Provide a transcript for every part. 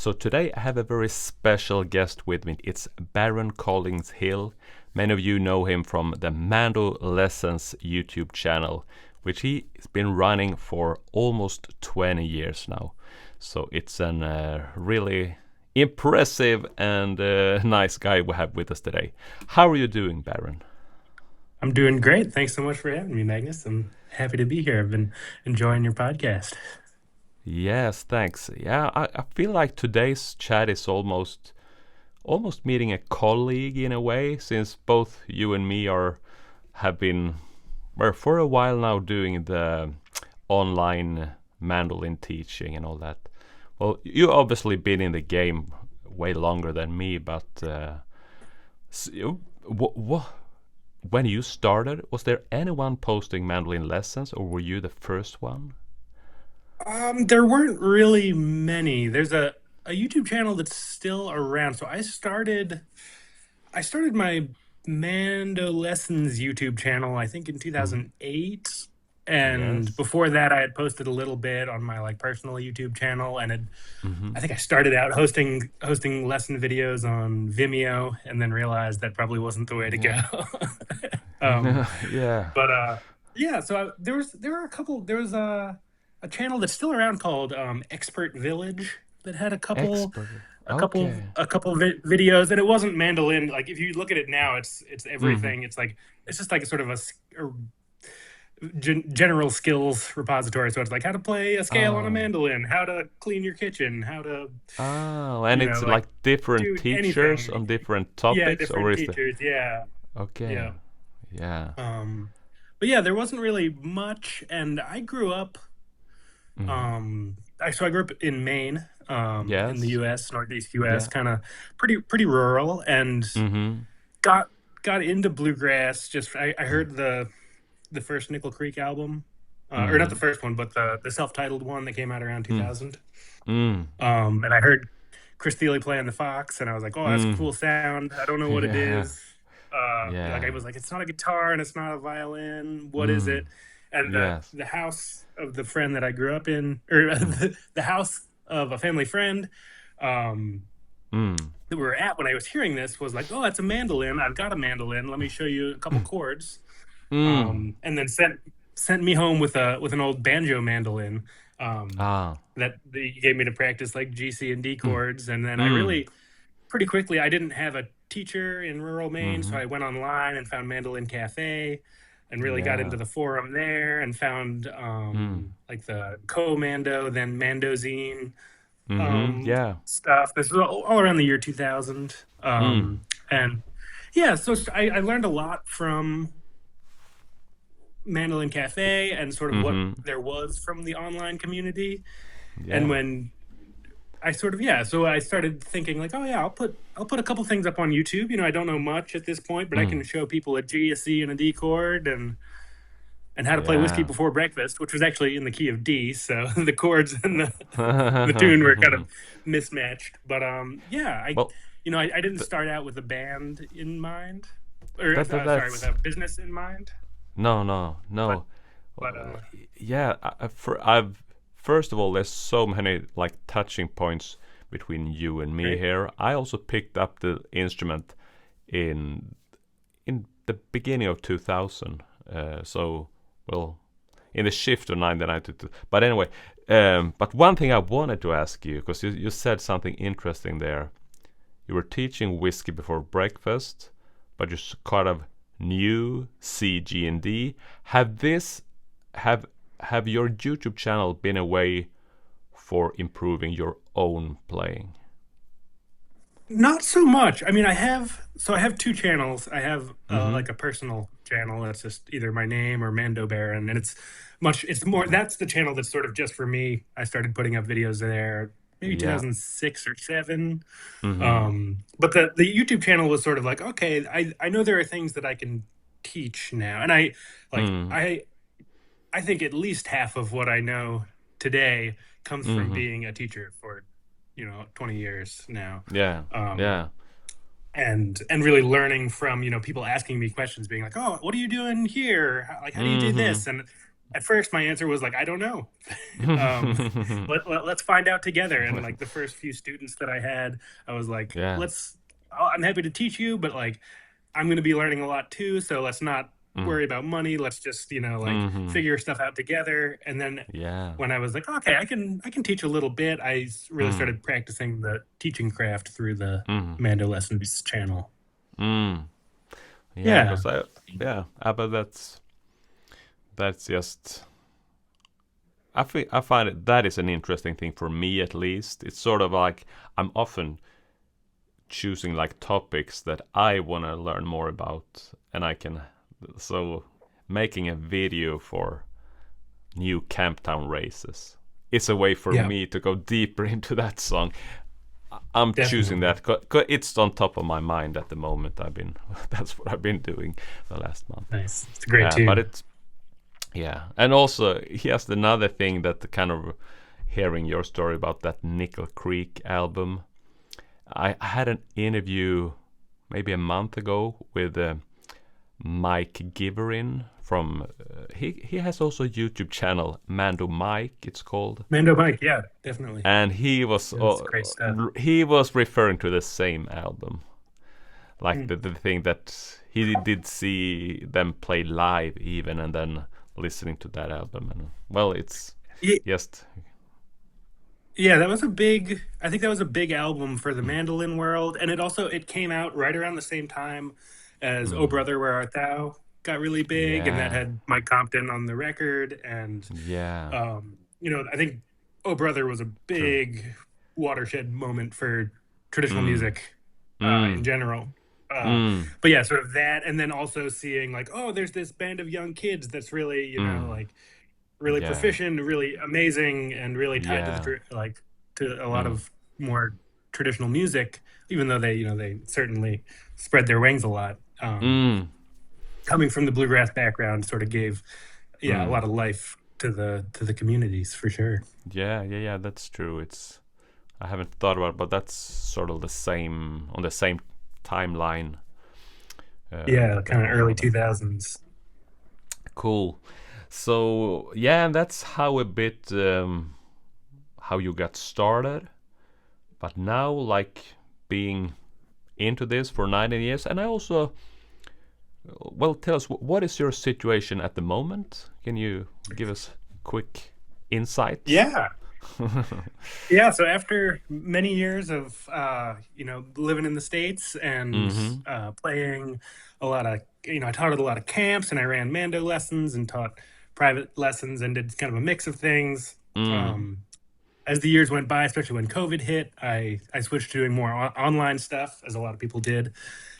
So today I have a very special guest with me. It's Baron Collins Hill. Many of you know him from the MandoLessons YouTube channel, which he's been running for almost 20 years now. So it's an really impressive and nice guy we have with us today. How are you doing, Baron? I'm doing great. Thanks so much for having me, Magnus. I'm happy to be here. I've been enjoying your podcast. Yes, thanks. Yeah, I feel like today's chat is almost meeting a colleague in a way, since both you and me are have been well, for a while now doing the online mandolin teaching and all that. Well, you obviously been in the game way longer than me, but when you started, was there anyone posting mandolin lessons, or were you the first one? There weren't really many. There's a YouTube channel that's still around. So I started my MandoLessons YouTube channel, I think in Mm. 2008. And Yes. before that, I had posted a little bit on my like personal YouTube channel, and Mm-hmm. I think I started out hosting lesson videos on Vimeo, and then realized that probably wasn't the way to go. Yeah. um, Yeah. but yeah, so there were a couple. There was a channel that's still around called Expert Village that had Expert. a couple Okay. a couple videos, and it wasn't mandolin. Like if you look at it now, it's Mm-hmm. everything. It's just like a sort of a general skills repository. So it's like how to play a scale on a Oh. mandolin, how to clean your kitchen, how to Oh, and it's like like different do teachers anything. on different Yeah, topics, or different is the teachers. Yeah, okay? yeah. Yeah. Um, but yeah, there wasn't really much, and I grew up. Mm-hmm. I grew up in Maine, in the Yes. U.S., Northeast U.S., Yeah. kind of pretty rural, and Mm-hmm. got got into bluegrass. I heard the first Nickel Creek album, or not the Mm-hmm. first one, but the self-titled one that came out around Mm. 2000. Mm. And I heard Chris Thiele playing the Fox, and I was like, oh, that's a Mm. cool sound. I don't know what it Yeah. is. Like I Yeah. was like, it's not a guitar and it's not a violin. What is Mm. it? And Yes. the house of the friend that I grew up in, or Mm. the house of a family friend, um, Mm. that we were at when I was hearing this was like, oh, that's a mandolin. I've got a mandolin. Let me show you a couple chords. Mm. And then sent me home with an old banjo mandolin. Ah. That he gave me to practice like G, C, and D Mm. chords. And then I Mm. really pretty quickly, I didn't have a teacher in rural Maine, so Mm-hmm. I went online and found Mandolin Cafe and really got Yeah. into the forum there and found Mm. like the Co-Mando, then Mandozine Mm-hmm. Yeah. stuff. This was all around the year 2000. Mm. And yeah, so I learned a lot from Mandolin Cafe and sort of what Mm-hmm. there was from the online community. And Yeah. when I sort of yeah, so I started thinking like, oh yeah, I'll put a couple things up on YouTube. I don't know much at this point, but I can Mm. show people a G, a C, and a D chord, and how to play Whiskey Yeah. Before Breakfast, which was actually in the key of D. So the chords and the tune were kind of mismatched. But yeah, Well, I didn't th- start out with a band in mind, or sorry, with that's a business in mind. no, no, But no. but Well, yeah, I've first of all, there's so many like touching points between you and me right. here. I also picked up the instrument in the beginning of 2000. So, well, in the shift of 1992. But anyway, but one thing I wanted to ask you, because you said something interesting there. You were teaching whiskey before breakfast, but you kind of knew C, G, and D. Have this have have your YouTube channel been a way for improving your own playing? Not so much. I mean, I have two channels. I have Mm-hmm. like a personal channel that's just either my name or Mando Baron, and it's more that's the channel that's sort of just for me. I started putting up videos there maybe Yeah. 2006 or 7. Mm-hmm. But the YouTube channel was sort of like, okay, I know there are things that I can teach now, and like Mm. I think at least half of what I know today comes from Mm-hmm. being a teacher for 20 years now. Yeah. Um, Yeah. and really learning from people asking me questions, being like, oh, what are you doing here, like how do you do Mm-hmm. this, and at first my answer was like, I don't know. Let's find out together. And like the first few students that I had, I was like, Yeah. I'm happy to teach you, but like I'm going to be learning a lot too, so let's not Mm. worry about money. Let's just, like Hmm. figure stuff out together. And then Yeah. when I was like, okay, I can teach a little bit, I really Mm. started practicing the teaching craft through the Mm. MandoLessons channel. Mm. Yeah, Yeah. because but that's just I find that is an interesting thing for me at least. It's sort of like I'm often choosing like topics that I want to learn more about, and I can so making a video for new Camptown races is a way for Yeah, me to go deeper into that song. I'm choosing definitely. that 'cause it's on top of my mind at the moment. I've been that's what I've been doing the last month. Nice. It's a great But tune. it's yeah, and also here's another thing that the kind of hearing your story about that Nickel Creek album. I had an interview maybe a month ago with Mike Giverin from he has also a YouTube channel Mando Mike it's called, Mando Mike, yeah, definitely. and It's great stuff. he was referring to the same album, like Mm. the thing that he did see them play live even, and then listening to that album, and well, it's Yeah, just yeah, I think that was a big album for the mm, mandolin world, and it came out right around the same time as Oh mm, Brother Where Art Thou got really big, and that yeah, had Mike Compton on the record. And yeah, I think Oh Brother was a true, big watershed moment for traditional mm, music in mm, general. uh mm, but yeah, sort of that, and then also seeing like, oh, there's this band of young kids that's really, mm, like really yeah, proficient, really amazing, and really tied to yeah, like to a lot mm, of more traditional music, even though they certainly spread their wings a lot. mm, Coming from the bluegrass background sort of gave, yeah, a mm. lot of life to the communities for sure. Yeah, yeah, yeah, that's true. It's I haven't thought about it, but that's sort of the same on the same timeline Yeah, that they kind of all early are then. 2000s. Cool. So yeah, and that's how a bit how you got started. But now, like being into this for 19 years, and I also, well, tell us what is your situation at the moment? Can you give us quick insight? Yeah. Yeah, so after many years of living in the States and Mm-hmm. playing a lot of, I taught at a lot of camps, and I ran Mando lessons and taught private lessons and did kind of a mix of things. Mm. Um, as the years went by, especially when COVID hit, I switched to doing more online stuff, as a lot of people did.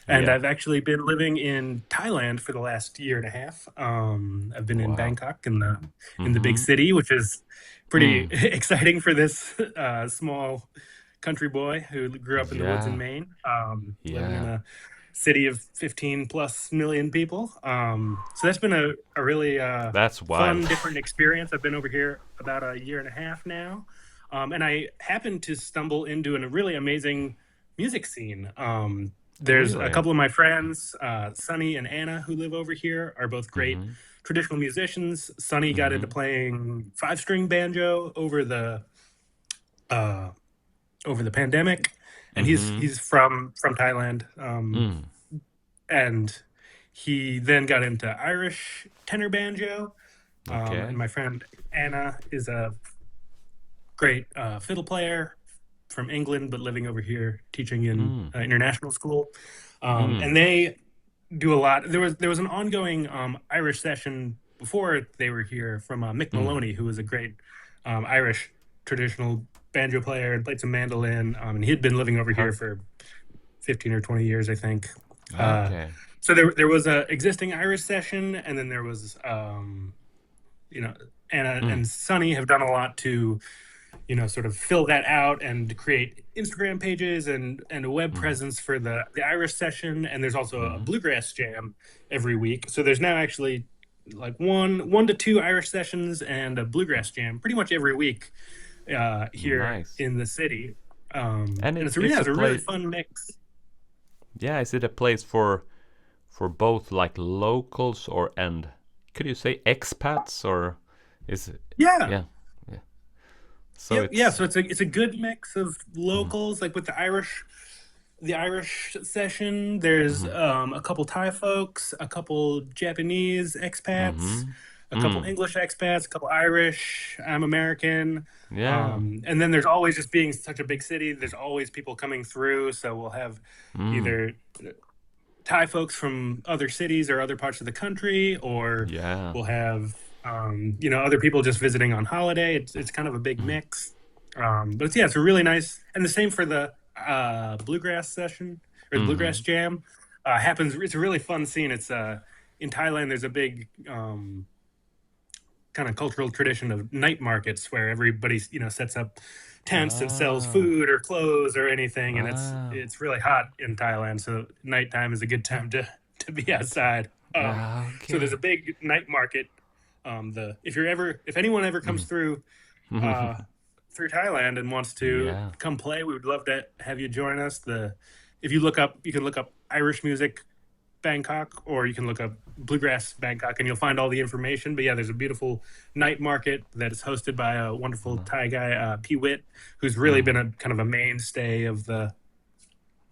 And Yeah. I've actually been living in Thailand for the last year and a half. I've been in Wow. Bangkok in the big Mm-hmm. city, which is pretty Mm. exciting for this small country boy who grew up in the woods in Yeah. Maine, living in Yeah. a city of 15 plus million people. So that's been a really That's wild. fun, different experience. I've been over here about a year and a half now. And I happened to stumble into a really amazing music scene. There's a Really? couple of my friends, Sunny and Anna, who live over here, are both great Mm-hmm. traditional musicians. Sunny got into Mm-hmm. playing five-string banjo uh, over the pandemic, and he's Mm-hmm. he's from Thailand. Mm. And he then got into Irish tenor banjo. And Okay. my friend Anna is a great fiddle player from England, but living over here teaching in Mm. international school. Mm. And they do a lot. There was an ongoing Irish session before they were here from Mick Mm. Maloney, who was a great Irish traditional banjo player and played some mandolin. And he had been living over here How? for 15 or 20 years, I think. Uh, Okay. so there was a existing Irish session, and then there was you know Anna Mm. and Sunny have done a lot to sort of fill that out and create Instagram pages and a web Mm. presence for the Irish session. And there's also a Mm. bluegrass jam every week. So there's now actually like one to two Irish sessions and a bluegrass jam pretty much every week here Nice. in the city. And And it's a it's a really place. fun mix. Yeah, is it a place for both like locals or and could you say expats or is it? Yeah. Yeah, yeah. So Yep. Yeah. it's So it's a good mix of mm, locals, like with the Irish session. There's mm-hmm, a couple Thai folks, a couple Japanese expats, mm-hmm, a couple mm, English expats, a couple Irish. I'm American. yeah, And then there's always, just being such a big city, there's always people coming through. So we'll have mm, either Thai folks from other cities or other parts of the country, or yeah, we'll have other people just visiting on holiday. It's kind of a big mm, mix, but it's a really nice. And the same for the bluegrass session or the bluegrass mm-hmm, jam. Happens. It's a really fun scene. It's in Thailand. There's a big kind of cultural tradition of night markets where everybody sets up tents and sells ah, food or clothes or anything, and it's ah, it's really hot in Thailand, so nighttime is a good time to be outside. yeah, So there's okay, a big night market. The if anyone ever comes mm. uh, through Thailand and wants to Yeah, come play, we would love to have you join us. If you can look up Irish music Bangkok, or you can look up Bluegrass Bangkok, and you'll find all the information. But yeah, there's a beautiful night market that is hosted by a wonderful no, Thai guy, P Wit, who's really been mm, a kind of a mainstay of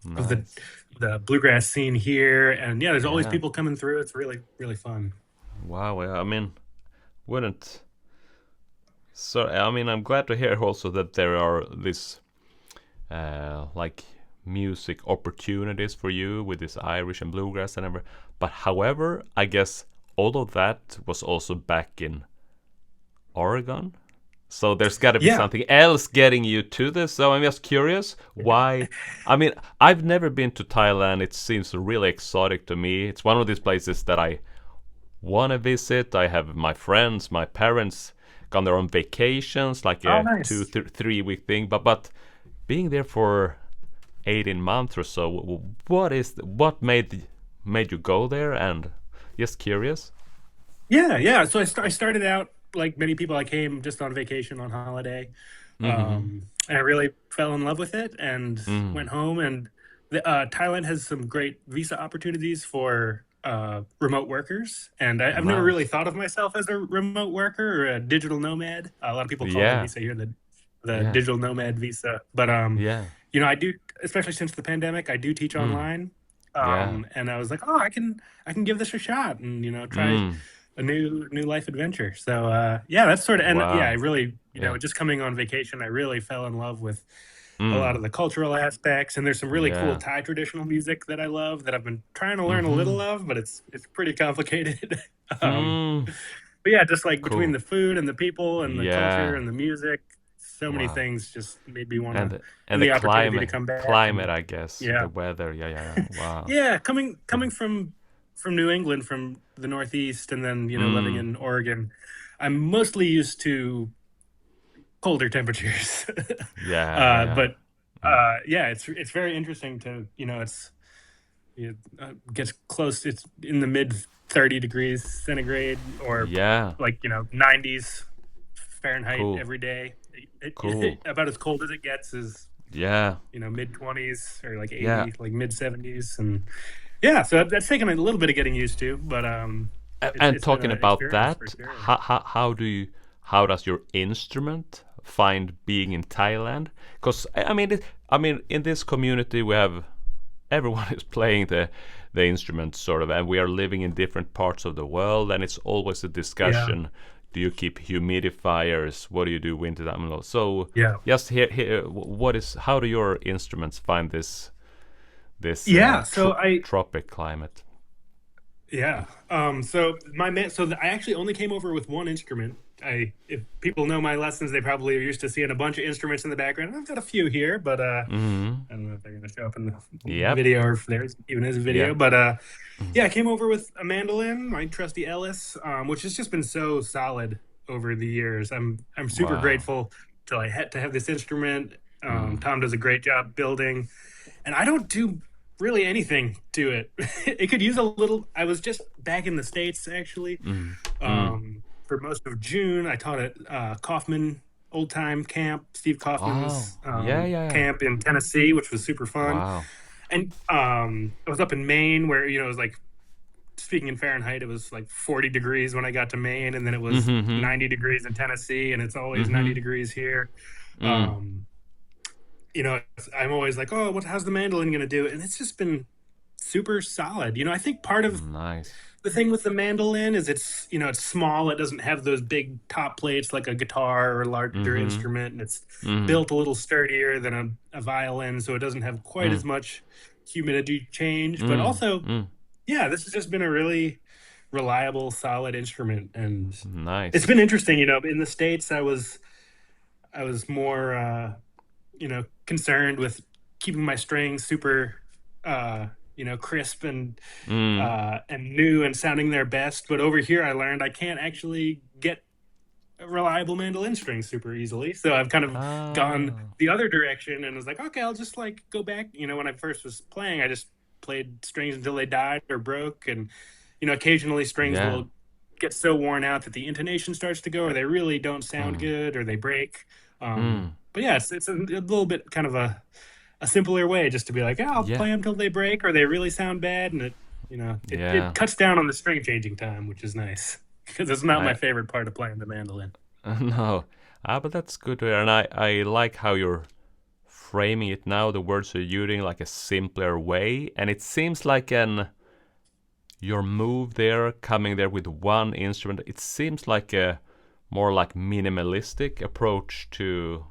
nice, the bluegrass scene here. And yeah, there's always yeah, people coming through. It's really really fun. wow, yeah, I mean, wouldn't so I mean I'm glad to hear also that there are this like music opportunities for you with this Irish and bluegrass and everything. But however, I guess all of that was also back in Oregon. So there's got to be Yeah. something else getting you to this. So I'm just curious why. I mean, I've never been to Thailand. It seems really exotic to me. It's one of these places that I want to visit. I have my friends, my parents gone there on vacations, like Oh, a two, nice. 3 week thing. But being there for 18 months or so, what made you go there? And just curious. Yeah, yeah. So I started out like many people. I came just on vacation on holiday, Mm-hmm. and I really fell in love with it and Mm. went home. And Thailand has some great visa opportunities for remote workers. And I've never really Nice. thought of myself as a remote worker or a digital nomad. A lot of people call the Yeah. visa here the Yeah. digital nomad visa. But Yeah. I do, especially since the pandemic, I do teach Mm. online. Yeah. And I was like, oh, I can give this a shot and try Mm. a new life adventure. So yeah, that's sort of. And yeah, I Wow. really, Yeah. just coming on vacation, I really fell in love with a lot Mm. of the cultural aspects. And there's some really cool Yeah. Thai traditional music that I love that I've been trying to learn a Mm-hmm. little of, but it's pretty complicated. um Hmm. but yeah, just like between Cool. the food and the people and the culture Yeah. and the music, so many Wow. things just made me want to, And and the the opportunity to climate, come back. And I guess, the yeah. weather. Yeah. Yeah. Yeah. Wow. Yeah, coming Mm. coming from New England, from the Northeast, and then living Mm. in Oregon, I'm mostly used to colder temperatures. Yeah. Yeah. Yeah. But Mm. yeah, it's very interesting to it gets close. It's in the mid 30 degrees centigrade, or Yeah. like 90s Fahrenheit Cool. every day. Cool. About as cold as it gets is Yeah. mid 20s or like Yeah. 80, like mid 70s. And yeah, so that's taken a little bit of getting used to, but And it's been talking an about experience for that, sure. how does your instrument find being in Thailand? Because I mean, in this community we have everyone is playing the instrument sort of, and we are living in different parts of the world, and it's always a Yeah, discussion. Do you keep humidifiers? What do you do winter time? So yeah, just here, how do your instruments find this yeah. So I tropic climate? Yeah. So I actually only came over with one instrument. If people know my lessons, they probably are used to seeing a bunch of instruments in the background. I've got a few here, but Mm-hmm. I don't know if they're going to show up in the Yep. video, or if there even is a Yeah. video. But Mm. yeah, I came over with a mandolin, my trusty Ellis, which has just been so solid over the years. I'm super Wow. grateful to have this instrument. Mm. Tom does a great job building, and I don't do really anything to it. It could use a little. I was just back in the States actually, Mm. Mm. for most of June. I taught at Kaufman Old Time Camp, Steve Oh. Kaufman's Yeah. Yeah. Yeah. camp in Tennessee, which was super fun. Wow. And I was up in Maine, where it was like speaking in Fahrenheit, it was like 40 degrees when I got to Maine, and then it was Mm-hmm. 90 degrees in Tennessee, and it's always 90 Mm-hmm. degrees here. Mm. Um, I'm always like, oh, how's the mandolin going to do? And it's just been super solid. I think part of Nice. the thing with the mandolin is it's small. It doesn't have those big top plates like a guitar or a larger Mm-hmm. instrument, and it's Mm. built a little sturdier than a violin, so it doesn't have quite Mm. as much humidity change. But Mm. also, Mm. yeah, this has just been a really reliable, solid instrument, and it's Nice. been interesting. In the States, I was more concerned with keeping my strings super crisp Mm. and new and sounding their best. But over here, I learned I can't actually get a reliable mandolin string super easily. So I've kind of gone Ah. the other direction and was like, okay, I'll just like go back. When I first was playing, I just played strings until they died or broke. And, occasionally strings Yeah. will get so worn out that the intonation starts to go, or they really don't sound Mm. good, or they break. Mm. But yeah, it's a little bit kind of a simpler way just to be like, yeah, I'll Yeah. play them till they break or they really sound bad, and it Yeah. cuts down on the string changing time, which is nice because it's not my I favorite part of playing the mandolin. no. But that's good to hear, and I like how you're framing it now. The words you're using like a simpler way, and it seems like your move there, coming there with one instrument. It seems like a more like minimalistic approach to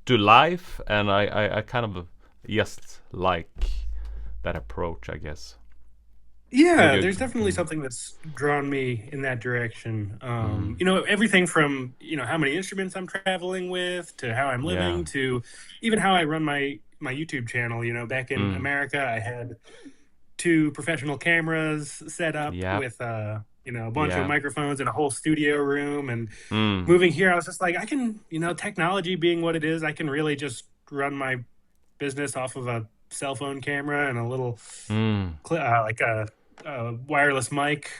life, and I kind of just like that approach, I guess. Yeah, Maybe. there's definitely something that's drawn me in that direction. Mm, Everything from how many instruments I'm traveling with to how I'm yeah. living to even how I run my YouTube channel. Back in Mm, America, I had two professional cameras set up yeah. with a bunch of Yeah. microphones in a whole studio room. And Mm, moving here, I was just like, I can, technology being what it is, I can really just run my business off of a cell phone camera and a little mm, like a wireless mic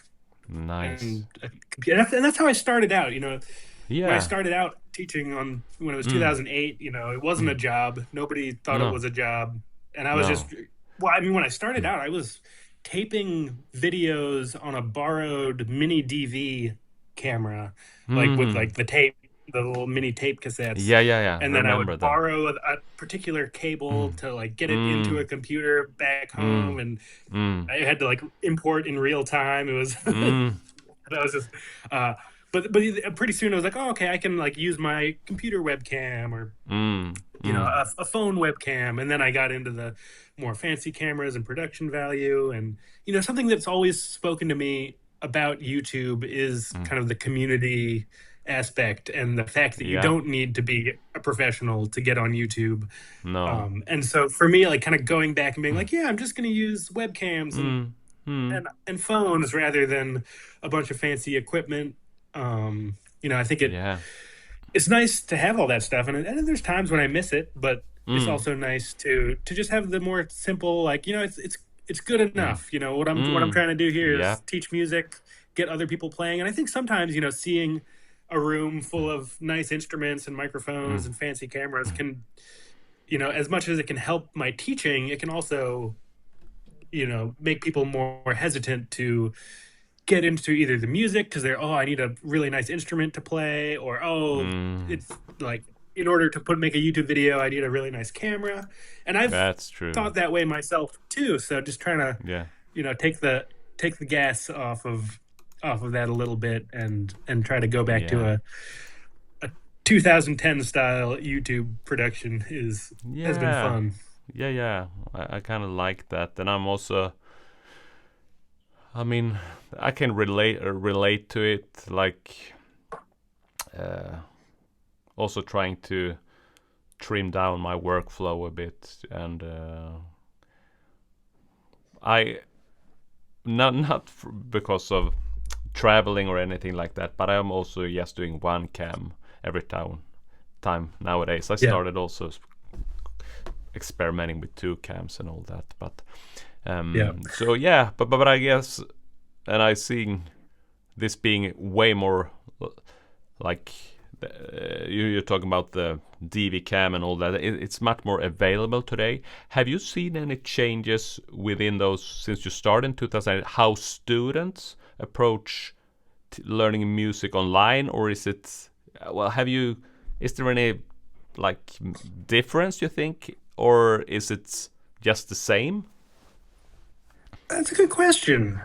nice. and a computer. And that's how I started out. When I Yeah. started out teaching when it was Mm, 2008, it wasn't a mm, job. Nobody thought it no. was a job. And I was just, No. well, I mean, when I started out, I was taping videos on a borrowed mini DV camera, like with Mm, like the little mini tape cassettes. yeah. Yeah. Yeah. And then I Remember would them. borrow a particular cable Mm, to like get it into a mm, computer back home. mm, And mm, I had to like import in real time. It was mm, that was just uh but pretty soon I was like, oh, okay, I can like use my computer webcam or mm, mm. a phone webcam. And then I got into the more fancy cameras and production value. And something that's always spoken to me about YouTube is Mm. kind of the community aspect and the fact that you Yeah. don't need to be a professional to get on YouTube. No. And so for me, like kind of going back and being Mm, like, yeah, I'm just going to use webcams mm, mm. and phones rather than a bunch of fancy equipment. I think Yeah. it's nice to have all that stuff, and there's times when I miss it, but it's Mm, also nice to just have the more simple, like it's good mm, enough. What I'm mm. trying to do here Yeah. is teach music, get other people playing, and I think sometimes seeing a room full of nice instruments and microphones Mm, and fancy cameras mm. can, as much as it can help my teaching, it can also make people more hesitant to get into either the music because they're, oh, I need a really nice instrument to play, or oh, Mm. it's like in order to make a YouTube video, I need a really nice camera. And I've That's true. thought that way myself too. So just trying to, Yeah. take the gas off of that a little bit and try to go back to Yeah. a 2010 style YouTube production has been Yeah. fun. Yeah. Yeah. I kind of like that, and I'm also. I mean, I can relate to it. Like, uh, also trying to trim down my workflow a bit, and I not because of traveling or anything like that, but I'm also just doing one cam every time nowadays. I Yeah. started also experimenting with two cams and all that, but Yeah. so yeah, but I guess, and I seeing this being way more like you're talking about the DV cam and all that. It's much more available today. Have you seen any changes within those since you started in 2008? How students approach learning music online, or is it? Well, have you? Is there any like difference you think, or is it just the same? That's a good question.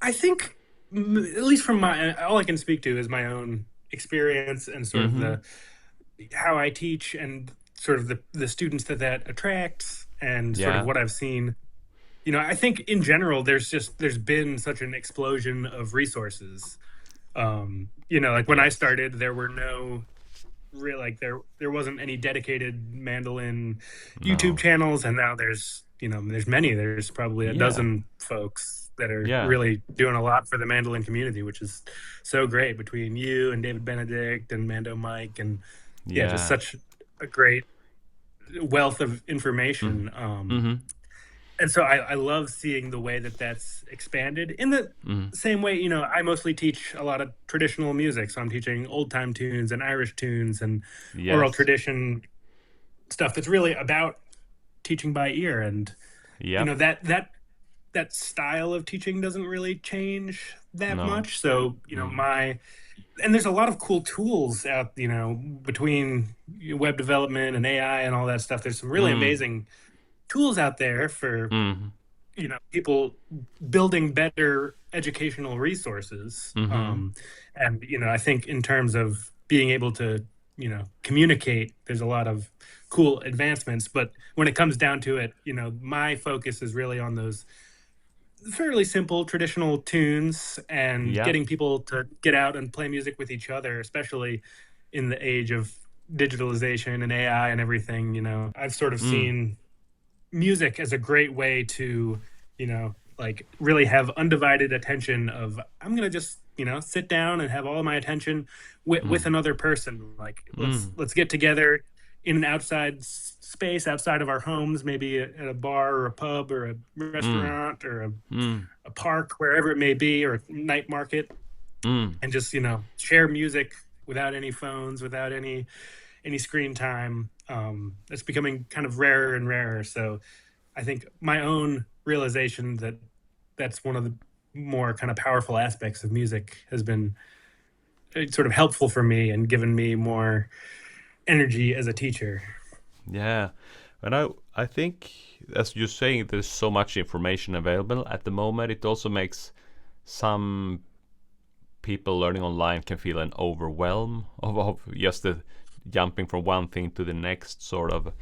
I think at least from my all I can speak to is my own experience and sort of Mm-hmm. the how I teach and sort of the students that attracts and sort of Yeah. what I've seen. I think in general there's been such an explosion of resources. Like when I Yes. started, there were no real like there wasn't any dedicated mandolin YouTube No. channels, and now there's many. There's probably a Yeah. dozen folks that are Yeah. really doing a lot for the mandolin community, which is so great between you and David Benedict and Mando Mike, and yeah, just Yeah. such a great wealth of Mm. information. Mm-hmm. And so I love seeing the way that that's expanded in the Mm. same way. I mostly teach a lot of traditional music, so I'm teaching old time tunes and Irish tunes and oral Yes. tradition stuff that's really about teaching by ear. And Yep. that style of teaching doesn't really change that No. much. So Mm. my and there's a lot of cool tools out, between web development and AI and all that stuff. There's some really Mm. amazing tools out there for Mm. people building better educational resources. Mm-hmm. And I think in terms of being able to communicate, there's a lot of cool advancements, but when it comes down to it, my focus is really on those fairly simple traditional tunes and Yeah. getting people to get out and play music with each other, especially in the age of digitalization and AI and everything. I've sort of Mm. seen music as a great way to, like really have undivided attention of I'm gonna just sit down and have all my attention with Mm. another person. Like let's Mm. let's get together in an outside space outside of our homes, maybe at a bar or a pub or a Mm. restaurant or Mm. a park, wherever it may be, or a night market, Mm. and just share music without any phones, without any screen time. It's becoming kind of rarer and rarer. So I think my own realization that that's one of the more kind of powerful aspects of music has been sort of helpful for me and given me more energy as a teacher. Yeah. And I think as you're saying, there's so much information available at the moment. It also makes some people learning online can feel an overwhelm of just the jumping from one thing to the next, sort of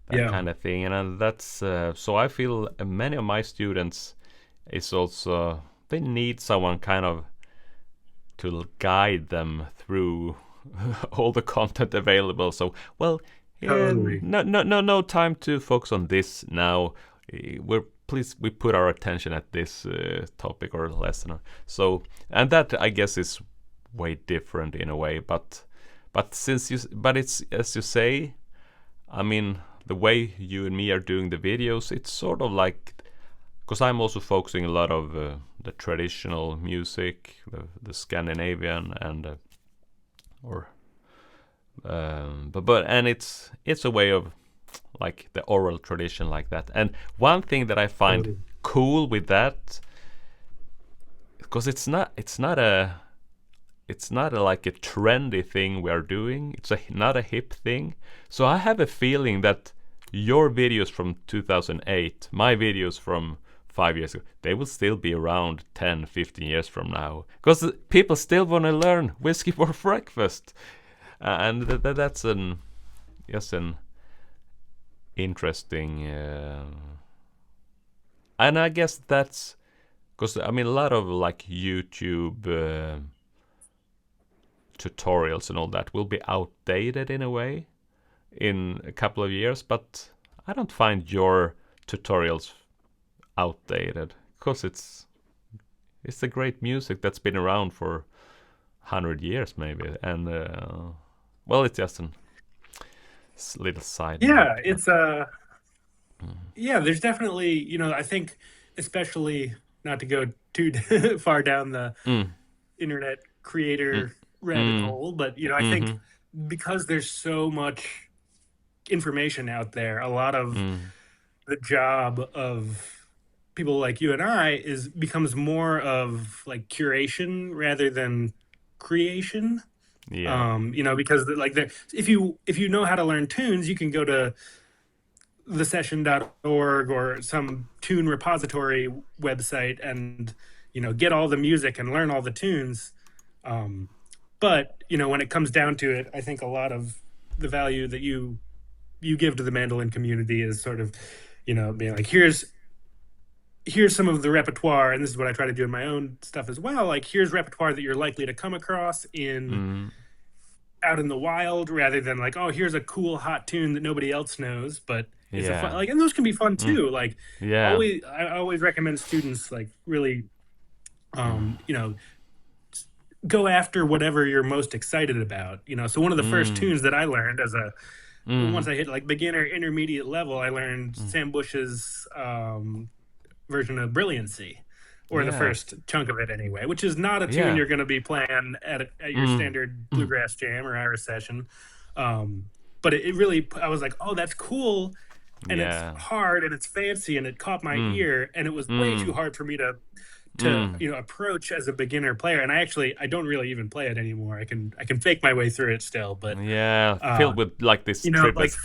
that Yeah, kind of thing. And that's so I feel many of my students is also they need someone kind of to guide them through all the content available. So, well, totally. no time to focus on this now. We're please we put our attention at this topic or lesson. So, and that I guess is way different in a way, but since you but it's as you say, I mean the way you and me are doing the videos, it's sort of like because I'm also focusing a lot of the traditional music, the Scandinavian and or but and it's a way of like the oral tradition like that. And one thing that I find Totally. cool with that, because it's not like a trendy thing we are doing. It's not a hip thing. So I have a feeling that your videos from 2008, my videos from 5 years ago, they will still be around 10, 15 years from now. Because people still want to learn whiskey for breakfast. And that's an interesting. And I guess that's because I mean a lot of like YouTube tutorials and all that will be outdated in a way in a couple of years, but I don't find your tutorials outdated because it's the great music that's been around for 100 years maybe, and well, it's just a little side Yeah, note, but it's yeah, there's definitely, I think especially not to go too far down the Mm. internet Mm. creator rabbit Mm. hole, but I think Mm-hmm. because there's so much information out there, a lot of Mm. the job of people like you and I is becomes more of like curation rather than creation. Yeah. Because like if you know how to learn tunes, you can go to thesession.org or some tune repository website and get all the music and learn all the tunes. um, but when it comes down to it, I think a lot of the value that you give to the mandolin community is sort of being like, here's some of the repertoire, and this is what I try to do in my own stuff as well. Like, here's repertoire that you're likely to come across in Mm. out in the wild, rather than like, oh, here's a cool hot tune that nobody else knows, but it's a fun, Yeah. like, and those can be fun Mm. too. Like, Yeah. always, I always recommend students like really, Mm. um, you know, go after whatever you're most excited about. So one of the first Mm. tunes that I learned as a once Mm. I hit like beginner intermediate level, I learned Mm. Sam Bush's version of Brilliancy, or the Yeah. first chunk of it anyway, which is not a tune Yeah. you're going to be playing at your Mm. standard Mm. bluegrass jam or Irish session. But it really, I was like, oh, that's cool. And it's Yeah. hard and it's fancy and it caught my Mm. ear, and it was way too Mm. hard for me to Mm. approach as a beginner player. And I don't really even play it anymore. I can fake my way through it still, but Yeah, uh filled with like this like, triplets.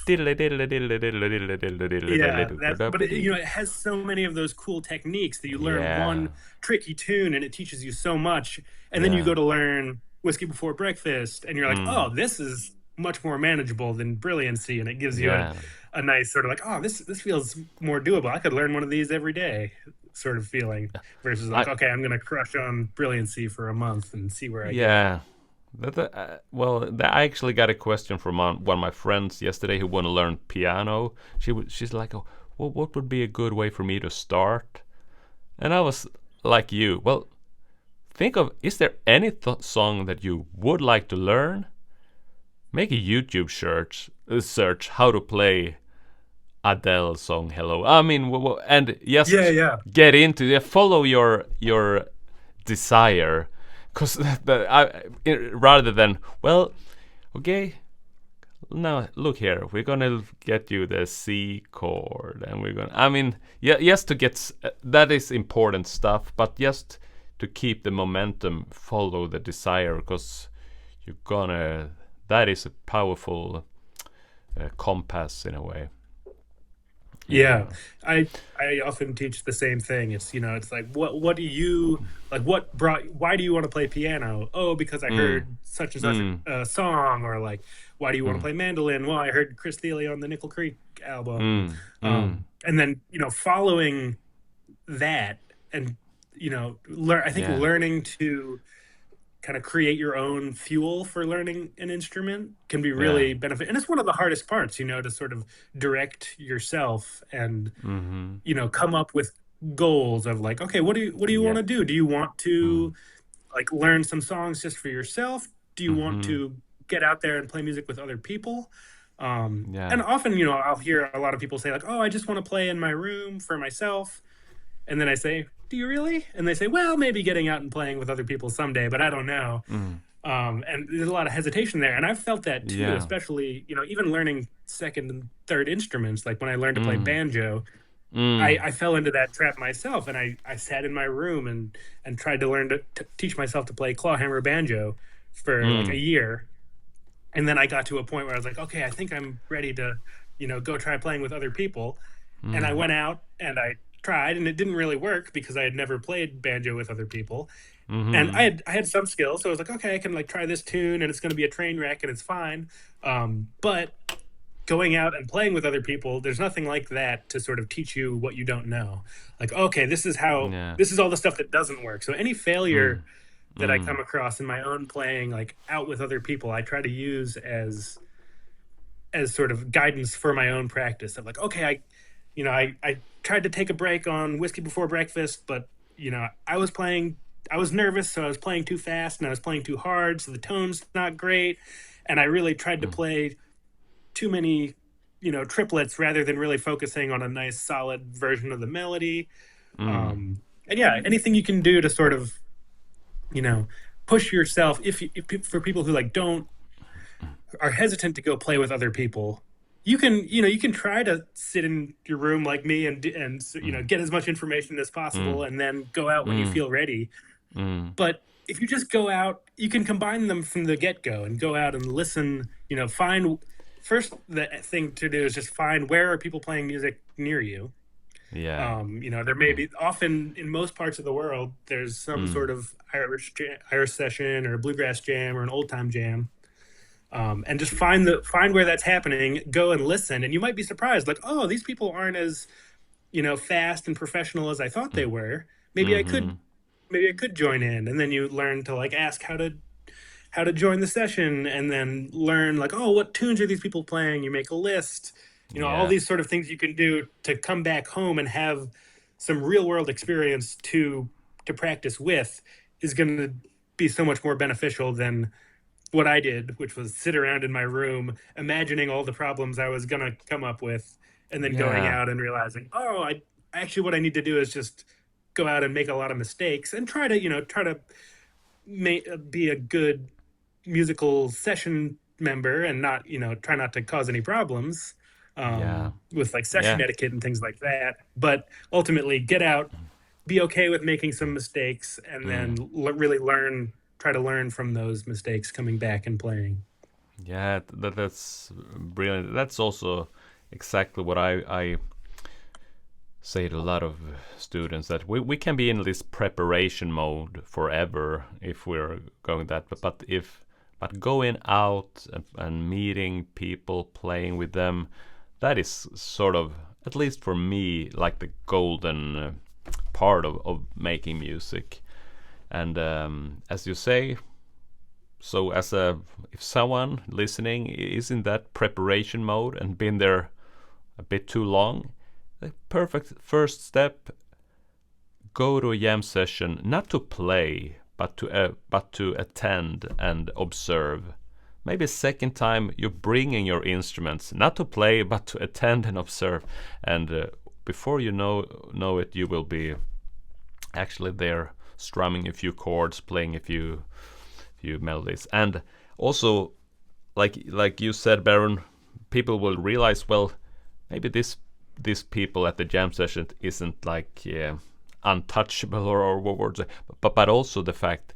yeah, that, but it has so many of those cool techniques that you learn Yeah, one tricky tune and it teaches you so much, and then you yeah, go to learn Whiskey Before Breakfast and you're like, mm, oh, this is much more manageable than Brilliancy, and it gives you yeah. a nice sort of like, oh, this feels more doable. I could learn one of these every day, sort of feeling, versus like, I okay, I'm gonna crush on Brilliancy for a month and see where I go. yeah. I actually got a question from one of my friends yesterday who want to learn piano. She's like, oh, well, what would be a good way for me to start? And I was like you. Well, think of, is there any song that you would like to learn? Make a YouTube search how to play Adele song Hello. I mean, and Yeah, just yeah, get into it. Follow your desire, because rather than, well, okay, now look here, we're gonna get you the C chord, and we're gonna. I mean, yeah, yes, to get that is important stuff, but just to keep the momentum, follow the desire, because you're gonna. That is a powerful compass in a way. yeah. Yeah. I often teach the same thing. It's like, what do you like? Why do you want to play piano? Oh, because I Mm. heard such and such Mm. a song. Or like, why do you want to Mm. play mandolin? Well, I heard Chris Thile on the Nickel Creek album. Mm. Mm. And then following that, and learn. I think Yeah. learning to kind of create your own fuel for learning an instrument can be Yeah. really benefit, and it's one of the hardest parts, to sort of direct yourself and Mm-hmm. come up with goals of like, okay, what do you want Yeah. to do? Do you want Mm. to like learn some songs just for yourself? Do you want Mm-hmm. to get out there and play music with other people? Yeah. And often, I'll hear a lot of people say like, oh, I just want to play in my room for myself. And then I say, do you really? And they say, well, maybe getting out and playing with other people someday, but I don't know. Mm. And there's a lot of hesitation there. And I've felt that too, Yeah. especially, even learning second and third instruments. Like when I learned to play Mm. banjo, Mm. I fell into that trap myself. And I sat in my room and tried to learn to teach myself to play clawhammer banjo for like a Mm. year. And then I got to a point where I was like, okay, I think I'm ready to, go try playing with other people. And I Mm. went out and I tried, and it didn't really work because I had never played banjo with other people. And Mm-hmm. I had some skills, so I was like, okay, I can like try this tune, and it's going to be a train wreck, and it's fine. But going out and playing with other people, there's nothing like that to sort of teach you what you don't know. Like, okay, Yeah. this is all the stuff that doesn't work. So any failure Mm. that I Mm. come across in my own playing, like out with other people, I try to use as sort of guidance for my own practice of like, okay, I tried to take a break on Whiskey Before Breakfast, but I was nervous, so I was playing too fast and I was playing too hard, so the tone's not great, and I really tried to Mm. play too many, triplets rather than really focusing on a nice solid version of the melody. Mm. Um, and yeah, anything you can do to sort of, you know, push yourself. For people who like don't are hesitant to go play with other people, you can try to sit in your room like me and Mm, get as much information as possible, mm, and then go out when you mm, feel ready. mm. But if you just go out, you can combine them from the get go and go out and listen. Find first, the thing to do is just find where are people playing music near you. Yeah. There may Mm, be, often in most parts of the world, there's some mm. sort of Irish session or a bluegrass jam or an old time jam. And just find where that's happening, go and listen, and you might be surprised, like, oh, these people aren't as fast and professional as I thought they were. Maybe I could Mm-hmm. maybe I could join in, and then you learn to like ask how to join the session, and then learn like, oh, what tunes are these people playing? You make a list, all Yeah. these sort of things you can do to come back home and have some real world experience to practice with, is going to be so much more beneficial than what I did, which was sit around in my room imagining all the problems I was going to come up with, and then going Yeah. out and realizing, oh, I actually, what I need to do is just go out and make a lot of mistakes and try to be a good musical session member, and not try not to cause any problems, Yeah. with like session Yeah. etiquette and things like that. But ultimately, get out, be okay with making some mistakes, and Mm. then really try to learn from those mistakes coming back and playing. Yeah, that's brilliant. That's also exactly what I say to a lot of students, that we can be in this preparation mode forever if we're going that, but going out and meeting people, playing with them, that is sort of, at least for me, like the golden part of making music. And as you say, so as a if someone listening is in that preparation mode and been there a bit too long, the perfect first step: go to a jam session, not to play, but to attend and observe. Maybe a second time you're bringing your instruments, not to play, but to attend and observe. And before you know it, you will be actually there strumming a few chords, playing a few melodies. And also, like you said, Baron, people will realize, well, maybe these people at the jam session isn't like untouchable, or what words, but also the fact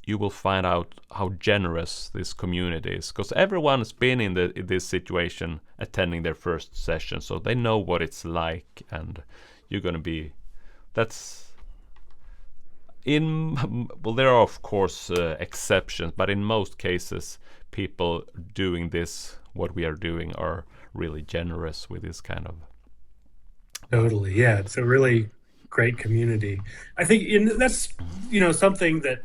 you will find out how generous this community is, because everyone's been in this situation, attending their first session, so they know what it's like. And you're gonna be, that's in well, there are of course exceptions, but in most cases, people doing this, what we are doing, are really generous with this kind of, but Totally, yeah, it's a really great community. I think that's something that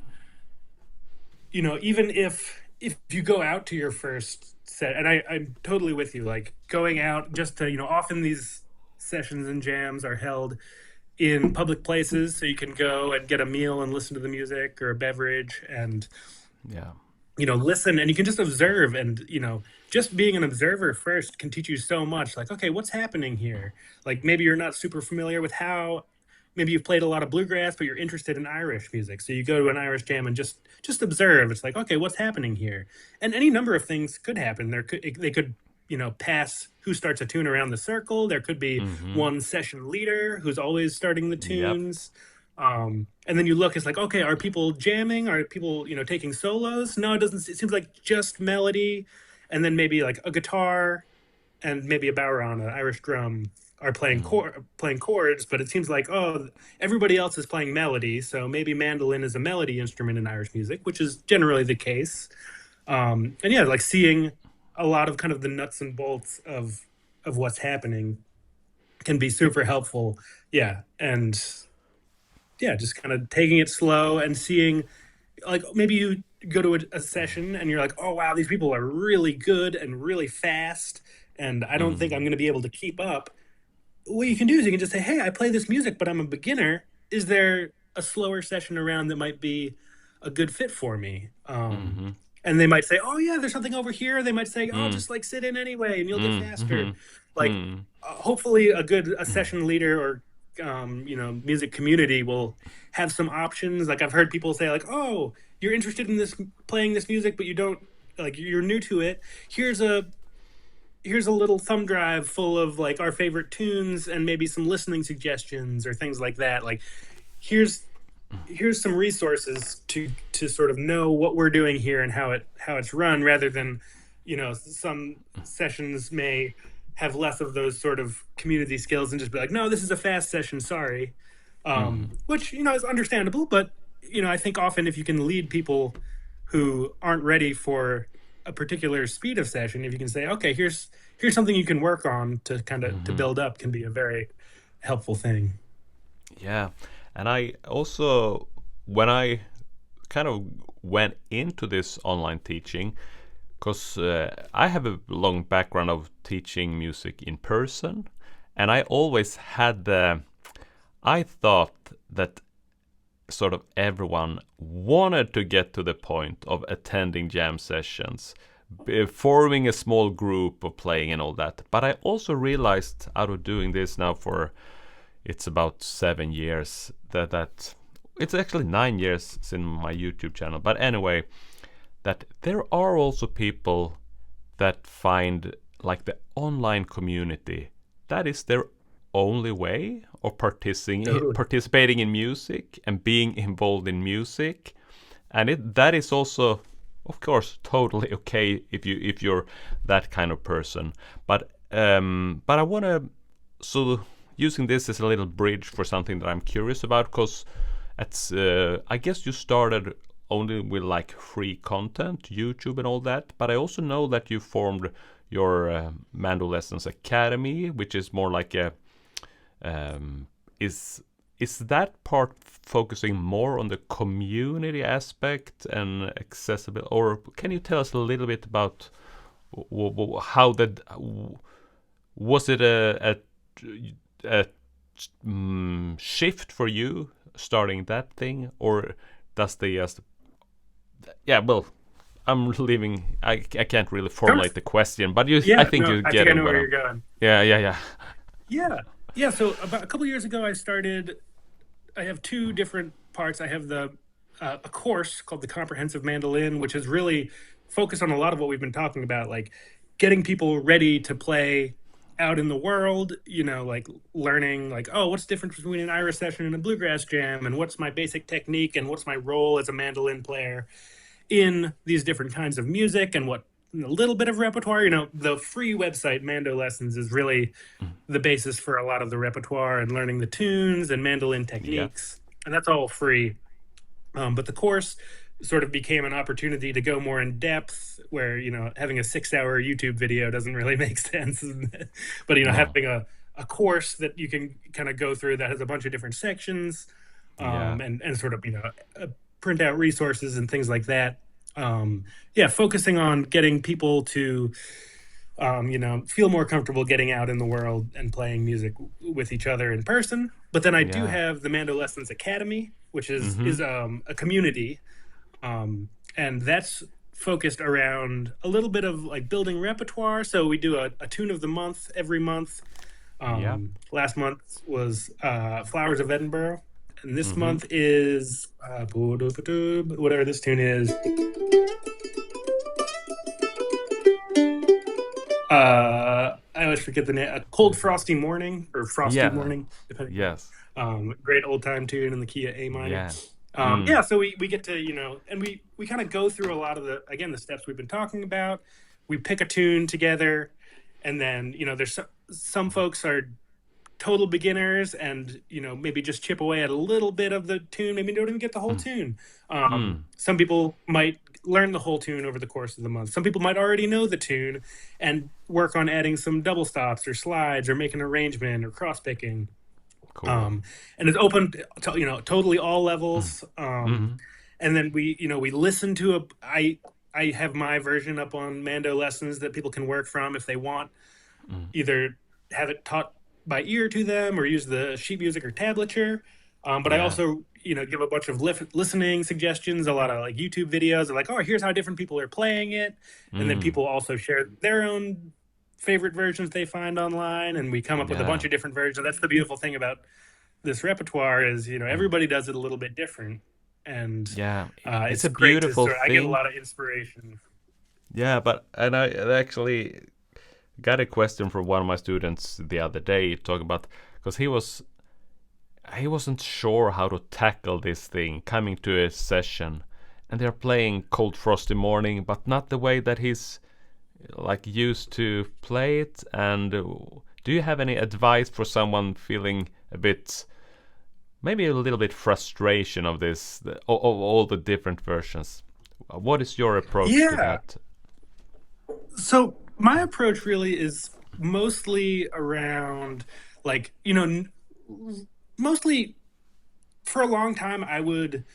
even if you go out to your first set, and I'm totally with you, like going out just to often these sessions and jams are held in public places, so you can go and get a meal and listen to the music or a beverage, and yeah. listen, and you can just observe. And just being an observer first can teach you so much, like, okay, what's happening here? Like, maybe you're not super familiar with how, maybe you've played a lot of bluegrass, but you're interested in Irish music, so you go to an Irish jam and just observe. It's like, okay, what's happening here? And any number of things could happen. They could pass who starts a tune around the circle. There could be Mm-hmm. one session leader who's always starting the Yep. tunes. And then you look, it's like, okay, are people jamming? Are people taking solos? No, it doesn't. It seems like just melody, and then maybe like a guitar and maybe a bodhrán, an Irish drum, are Mm. playing chords. But it seems like, oh, everybody else is playing melody, so maybe mandolin is a melody instrument in Irish music, which is generally the case. And yeah, like seeing a lot of kind of the nuts and bolts of what's happening can be super helpful. Yeah, and yeah, just kind of taking it slow and seeing, like, maybe you go to a session and you're like, oh wow, these people are really good and really fast, and I don't think I'm Mm. going to be able to keep up. What you can do is you can just say, hey, I play this music, but I'm a beginner. Is there a slower session around that might be a good fit for me? Mm-hmm. And they might say, oh yeah, there's something over here. They might say, oh, Mm. just like sit in anyway and you'll get Mm. faster. Mm-hmm. Like, Mm. hopefully a session leader or music community will have some options. Like I've heard people say like, oh, you're interested in this playing this music, but you don't like you're new to it. Here's a here's a little thumb drive full of like our favorite tunes and maybe some listening suggestions or things like that. Like here's here's some resources to sort of know what we're doing here and how it's run, rather than some sessions may have less of those sort of community skills and just be like, no, this is a fast session, sorry. Which is understandable, but I think often if you can lead people who aren't ready for a particular speed of session, if you can say, okay, here's something you can work on to kind of to build up, can be a very helpful thing. Yeah. And I also, when I kind of went into this online teaching, because I have a long background of teaching music in person, and I always had I thought that sort of everyone wanted to get to the point of attending jam sessions, forming a small group of playing and all that. But I also realized out of doing this now for it's about 7 years that it's actually 9 years since my YouTube channel. But anyway, that there are also people that find like the online community, that is their only way of participating in music and being involved in music. And that is also, of course, totally okay if you're that kind of person. But I want to, so using this as a little bridge for something that I'm curious about, because I guess you started only with like free content, YouTube and all that, but I also know that you formed your MandoLessons Academy, which is more like a is that part focusing more on the community aspect and accessible, or can you tell us a little bit about how that was it a shift for you starting that thing, or does the yeah, well, I'm leaving. I can't really formulate the question, but I think you get I it. know where you're going. Yeah. Yeah. So about a couple years ago, I have two different parts. I have a course called the Comprehensive Mandolin, which is really focused on a lot of what we've been talking about, like getting people ready to play out in the world, like learning like, oh, what's the difference between an Irish session and a bluegrass jam, and what's my basic technique, and what's my role as a mandolin player in these different kinds of music, and what a little bit of repertoire. The free website MandoLessons is really the basis for a lot of the repertoire and learning the tunes and mandolin techniques, and that's all free. But the course sort of became an opportunity to go more in depth, where having a 6-hour YouTube video doesn't really make sense. But having a course that you can kind of go through that has a bunch of different sections, and sort of print out resources and things like that. Focusing on getting people to feel more comfortable getting out in the world and playing music with each other in person. But then I do have the MandoLessons Academy, which is a community, and that's focused around a little bit of like building repertoire. So we do a tune of the month every month. Last month was Flowers of Edinburgh, and this month is whatever this tune is. I always forget the name. A Cold Frosty Morning, or Frosty Morning, depending. Yes. Great old time tune in the key of A minor. So we get to and we kind of go through a lot of the steps we've been talking about. We pick a tune together, and then there's some folks are total beginners, and maybe just chip away at a little bit of the tune, maybe don't even get the whole tune. Some people might learn the whole tune over the course of the month. Some people might already know the tune and work on adding some double stops or slides or make an arrangement or cross picking. Cool. And it's open to totally all levels. And then we listen to I have my version up on MandoLessons that people can work from if they want, either have it taught by ear to them or use the sheet music or tablature. But I also give a bunch of listening suggestions, a lot of like YouTube videos of like, oh, here's how different people are playing it. And then people also share their own favorite versions they find online, and we come up with a bunch of different versions. That's the beautiful thing about this repertoire is, mm. everybody does it a little bit different, and Yeah, it's it's a great to beautiful sort. I get a thing. lot of inspiration. Yeah, but and I actually got a question from one of my students the other day talking about because he wasn't sure how to tackle this thing coming to a session, and they're playing Cold Frosty Morning, but not the way that he's like used to play it. And do you have any advice for someone feeling a bit, maybe a little bit frustration of this, of all the different versions? What is your approach to Yeah. that? So my approach really is mostly around, like, mostly for a long time I would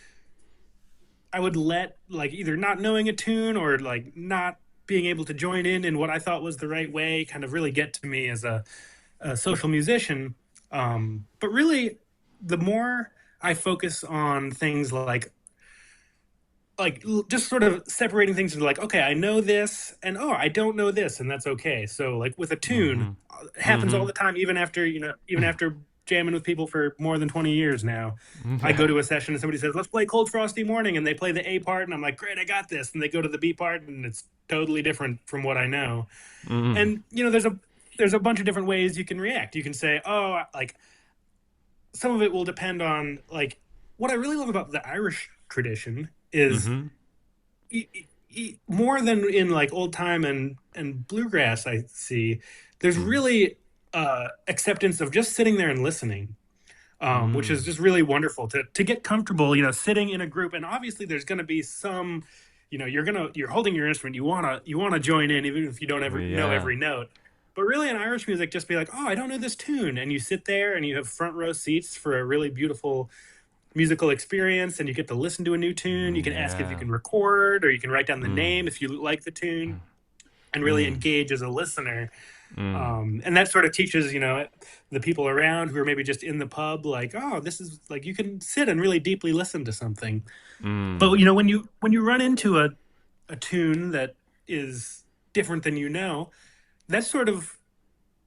let, like, either not knowing a tune or like not being able to join in what I thought was the right way kind of really get to me as a social musician. But really, the more I focus on things like just sort of separating things into, like, okay, I know this, and oh, I don't know this, and that's okay. So like with a tune, Mm-hmm. it happens all Mm-hmm. the time, even after jamming with people for more than 20 years now. I go Yeah. to a session and somebody says, let's play Cold Frosty Morning, and they play the A part, and I'm like, great, I got this, and they go to the B part, and it's totally different from what I know. Mm-hmm. And there's a bunch of different ways you can react. You can say, oh, like, some of it will depend on, like, what I really love about the Irish tradition is, Mm-hmm. more than in like old time and bluegrass, I see there's Mm. really acceptance of just sitting there and listening, which is Mm. just really wonderful to get comfortable, sitting in a group. And obviously there's going to be some, you're holding your instrument, you want to join in even if you don't ever know Yeah. every note. But really in Irish music, just be like, oh, I don't know this tune, and you sit there and you have front row seats for a really beautiful musical experience, and you get to listen to a new tune. You can ask if you Yeah. can record, or you can write down the Mm. name if you like the tune, and really Mm. engage as a listener. Mm. And that sort of teaches, the people around who are maybe just in the pub, like, oh, this is like, you can sit and really deeply listen to something. But Mm. when you run into a tune that is different than, that's sort of,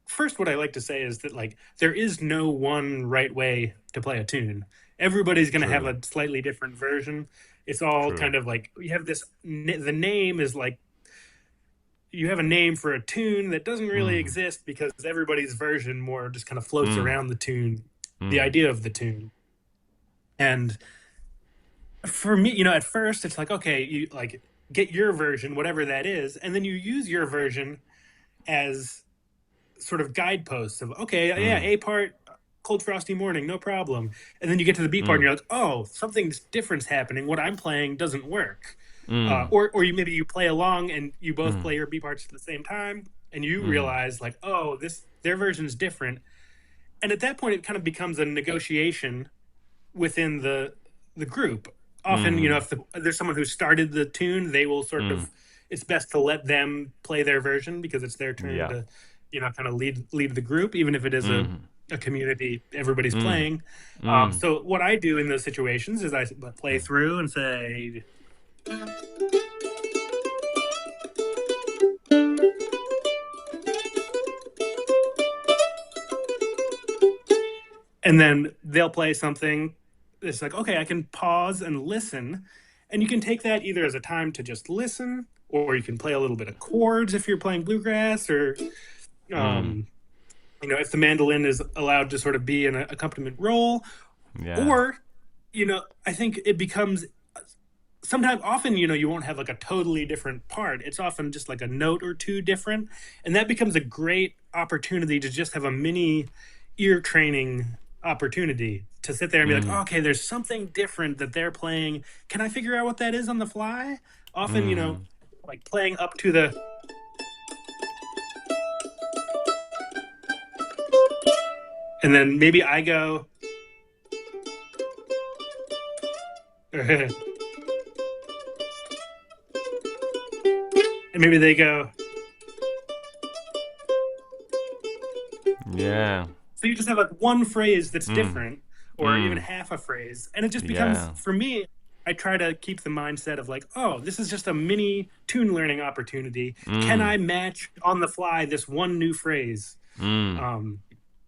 first, what I like to say is that, like, there is no one right way to play a tune. Everybody's going to have True. a slightly different version. It's all True. kind of like, you have the name is like, you have a name for a tune that doesn't really Mm. exist, because everybody's version more just kind of floats Mm. around the tune, the Mm. idea of the tune. And for me, at first it's like, okay, you like get your version, whatever that is, and then you use your version as sort of guideposts of, okay, yeah, Mm. A part, Cold Frosty Morning, no problem. And then you get to the B part and Mm. you're like, oh, something different's happening. What I'm playing doesn't work. Mm. Or maybe you play along and you both Mm. play your B parts at the same time, and you Mm. realize, like, oh, this their version is different. And at that point, it kind of becomes a negotiation within the group. Often, Mm. if there's someone who started the tune, they will sort Mm. of, it's best to let them play their version, because it's their turn Yeah. to, kind of lead the group, even if it is a Mm. a community everybody's Mm. playing. Mm. So what I do in those situations is I play Mm. through and say, and then they'll play something. It's like, okay, I can pause and listen, and you can take that either as a time to just listen, or you can play a little bit of chords if you're playing bluegrass, or Mm. um, if the mandolin is allowed to sort of be in an accompaniment role. Yeah. Or, I think it becomes, sometimes, often, you won't have like a totally different part. It's often just like a note or two different, and that becomes a great opportunity to just have a mini ear training opportunity to sit there and be like, Mm. okay, there's something different that they're playing. Can I figure out what that is on the fly? Often, Mm. like playing up to the, and then maybe I go, and maybe they go. Yeah. So you just have like one phrase that's Mm. different, or even Mm. half a phrase, and it just becomes, Yeah. for me, I try to keep the mindset of, like, oh, this is just a mini tune learning opportunity. Can Mm. I match on the fly this one new phrase? Mm. Um,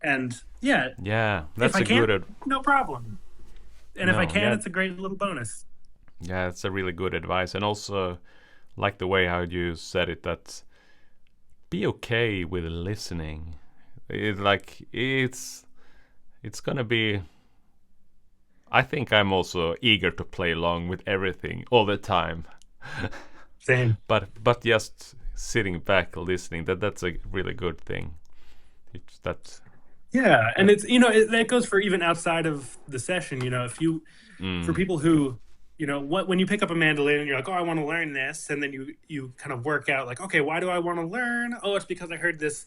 And yeah, Yeah, if that's I a good can't, no problem. And if I no, can, yeah, it's a great little bonus. yeah, it's a really good advice, and also like the way how you said it, that be okay with listening. It's gonna be. I think I'm also eager to play along with everything all the time, Same. but just sitting back listening, that's a really good thing. It's that. Yeah, Uh, and it's that goes for even outside of the session. If you for mm, people who what when you pick up a mandolin and you're like, oh, I want to learn this, and then you kind of work out like, okay, why do I want to learn? Oh, it's because I heard this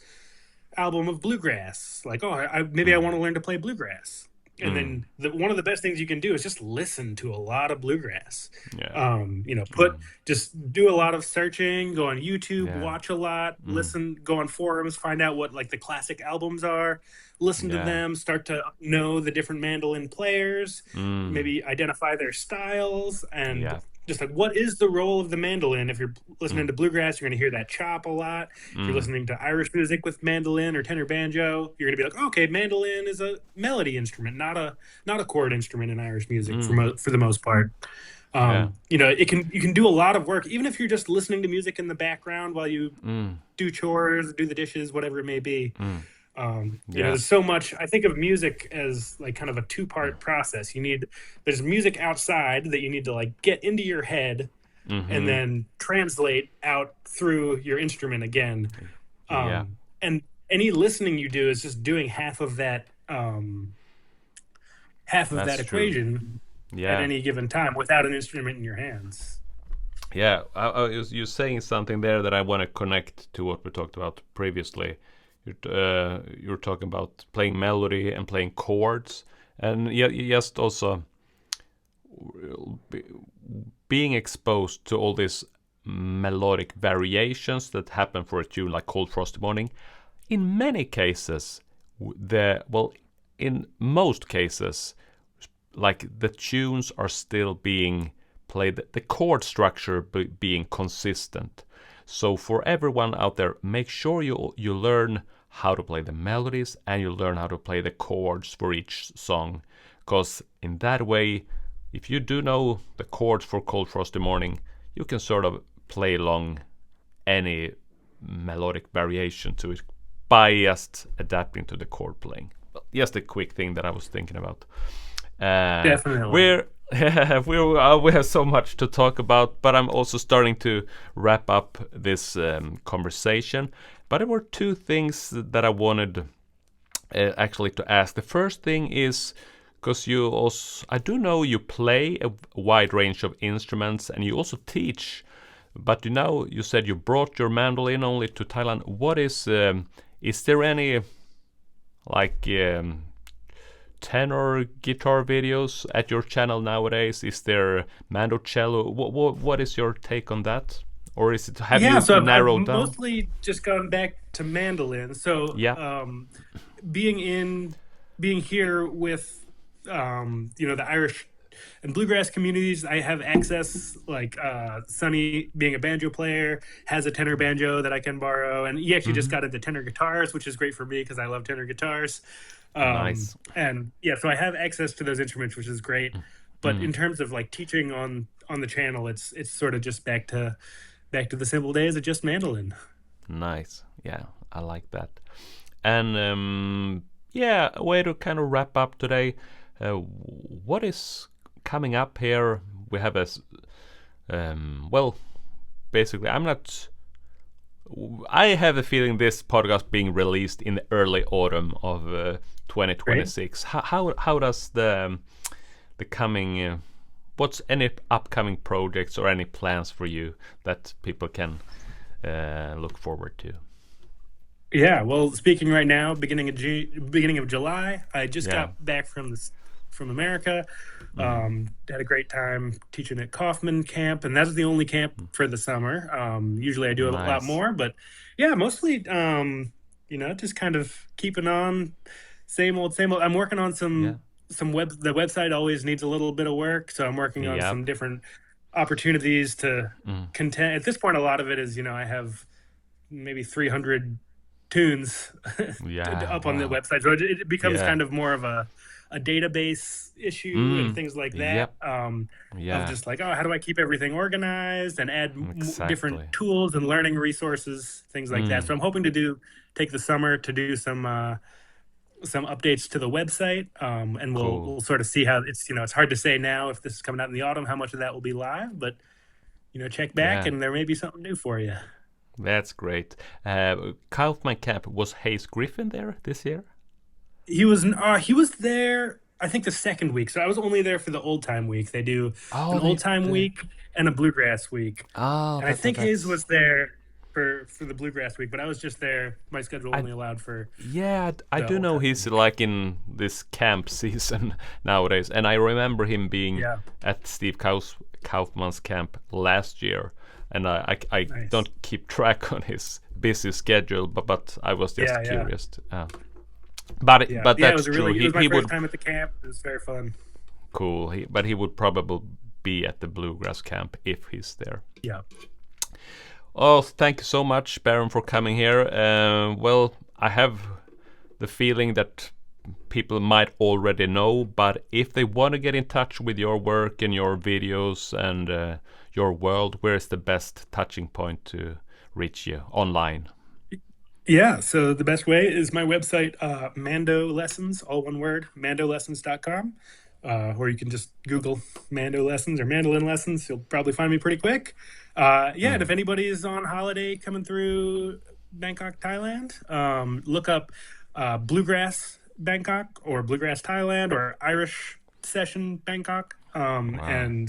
album of bluegrass. Like, oh, maybe I mm, want to learn to play bluegrass. And mm, then one of the best things you can do is just listen to a lot of bluegrass. yeah. Put Mm, just do a lot of searching, go on YouTube, yeah. watch a lot, Mm, listen, go on forums, find out what like the classic albums are, listen to yeah. them, start to know the different mandolin players, Mm, maybe identify their styles, and yeah. just like what is the role of the mandolin. If you're listening Mm, to bluegrass, you're going to hear that chop a lot. If you're mm, listening to Irish music with mandolin or tenor banjo, you're going to be like, okay, mandolin is a melody instrument, not a chord instrument in Irish music mm, for the most part. yeah. You can do a lot of work even if you're just listening to music in the background while you Mm, do chores, do the dishes, whatever it may be. mm, yeah. There's so much. I think of music as like kind of a two-part process. There's music outside that you need to like get into your head and Mm-hmm. then translate out through your instrument again. Yeah. And any listening you do is just doing half of that That's true. equation at Yeah. any given time without an instrument in your hands. Yeah. You're saying something there that I want to connect to what we talked about previously. You're talking about playing melody and playing chords, and yeah, just also be, being exposed to all these melodic variations that happen for a tune like Cold Frosty Morning. In many cases, in most cases, like the tunes are still being played, the chord structure being consistent. So for everyone out there, make sure you learn how to play the melodies and you learn how to play the chords for each song, because in that way, if you do know the chords for Cold Frosty Morning, you can sort of play along any melodic variation to it by just adapting to the chord playing. Just a quick thing that I was thinking about. Definitely. We're we have so much to talk about, but I'm also starting to wrap up this conversation. But there were two things that I wanted actually to ask. The first thing is because I do know you play a wide range of instruments and you also teach. But you said you brought your mandolin only to Thailand. Is there any like tenor guitar videos at your channel nowadays? Is there mandocello? What is your take on that? Or have Yeah, you so I've narrowed down? mostly just gone back to mandolin. So Yeah. being being here with the Irish and bluegrass communities, I have access. Like Sonny, being a banjo player, has a tenor banjo that I can borrow, and he actually just Hmm. got into tenor guitars, which is great for me because I love tenor guitars. Nice. And yeah, so I have access to those instruments, which is great. But Mm. in terms of like teaching on the channel, it's sort of just back to the simple days of just mandolin. Nice. Yeah, I like that. And yeah, a way to kind of wrap up today. What is coming up here? We have well, basically, I have a feeling this podcast being released in the early autumn of Great. 2026. How does the coming what's any upcoming projects or any plans for you that people can look forward to? Yeah, well, speaking right now, beginning of July, I just Yeah. got back from America. Mm. Had a great time teaching at Kaufman Camp, and that's the only camp for the summer. Usually, I do a lot Nice. more, but yeah, mostly, just kind of keeping on, same old, same old. I'm working on Yeah. some web. The website always needs a little bit of work, so I'm working on some Yep. different opportunities to Mm. content. At this point, a lot of it is, I have maybe 300 tunes Yeah. up on the Wow. website. So it becomes Yeah. kind of more of a database issue and things like that. Yep. Of Yeah. just like, oh, how do I keep everything organized and add different Exactly. tools and learning resources, things like that. So I'm hoping to take the summer to do some updates to the website, and Cool. we'll sort of see how it's hard to say now if this is coming out in the autumn how much of that will be live, but check back Yeah. and there may be something new for you. That's great. Kaufman Camp, was Hayes Griffin there this year? He was there, I think, the second week. So I was only there for the old time week. They do Oh, an old time week and a bluegrass week, oh, and I think Hayes that's was there for the bluegrass week. But I was just there. My schedule I only allowed for yeah, I the do old know time he's week. like in this camp season nowadays, and I remember him being Yeah, at Steve Kaufman's camp last year, and I nice. don't keep track on his busy schedule, but I was just Yeah, yeah, curious. yeah, But yeah. It that's was true. it was my He first would time at the camp. It was very fun. cool. But he would probably be at the bluegrass camp if he's there. Yeah. Oh, thank you so much, Baron, for coming here. Well, I have the feeling that people might already know, but if they want to get in touch with your work and your videos and your world, where is the best touching point to reach you online? Yeah, so the best way is my website, MandoLessons, all one word, MandoLessons.com, or you can just Google Mando Lessons or Mandolin Lessons. You'll probably find me pretty quick. Yeah, and if Mm. anybody is on holiday coming through Bangkok, Thailand, look up Bluegrass Bangkok or Bluegrass Thailand or Irish Session Bangkok, Wow. and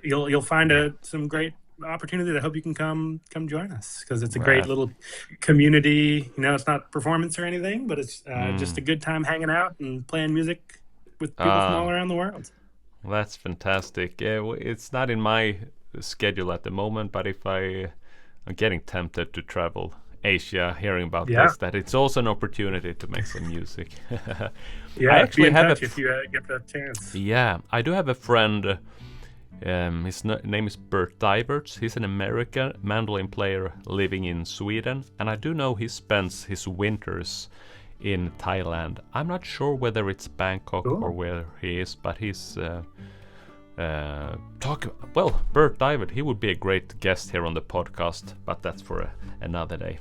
you'll find Yeah. some great opportunity. I hope you can come join us because it's a great Right. little community. It's not performance or anything, but it's just a Mm. good time hanging out and playing music with people from all Ah, around the world. that's fantastic. It's not in my schedule at the moment, but if I'm getting tempted to travel Asia, hearing about Yeah, this, that it's also an opportunity to make some music. I yeah. Be actually in have a touch if you get the chance. yeah, I do have a friend. His name is Bert Diverts. He's an American mandolin player living in Sweden, and I do know he spends his winters in Thailand. I'm not sure whether it's Bangkok or Cool. where he is, but he's talk. Well, Bert Divert, he would be a great guest here on the podcast, but that's for another day.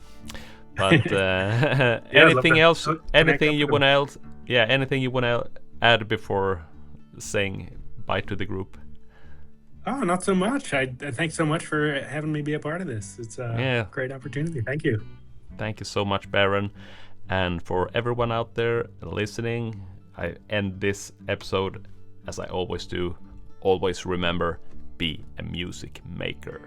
But Yeah, I'd love anything to else? connect Anything up you with them. wanna else? Yeah, anything you wanna add before saying bye to the group? Oh, not so much. I thanks so much for having me be a part of this. It's a Yeah, great opportunity. Thank you. thank you so much, Baron. And for everyone out there listening, I end this episode as I always do. Always remember, be a music maker.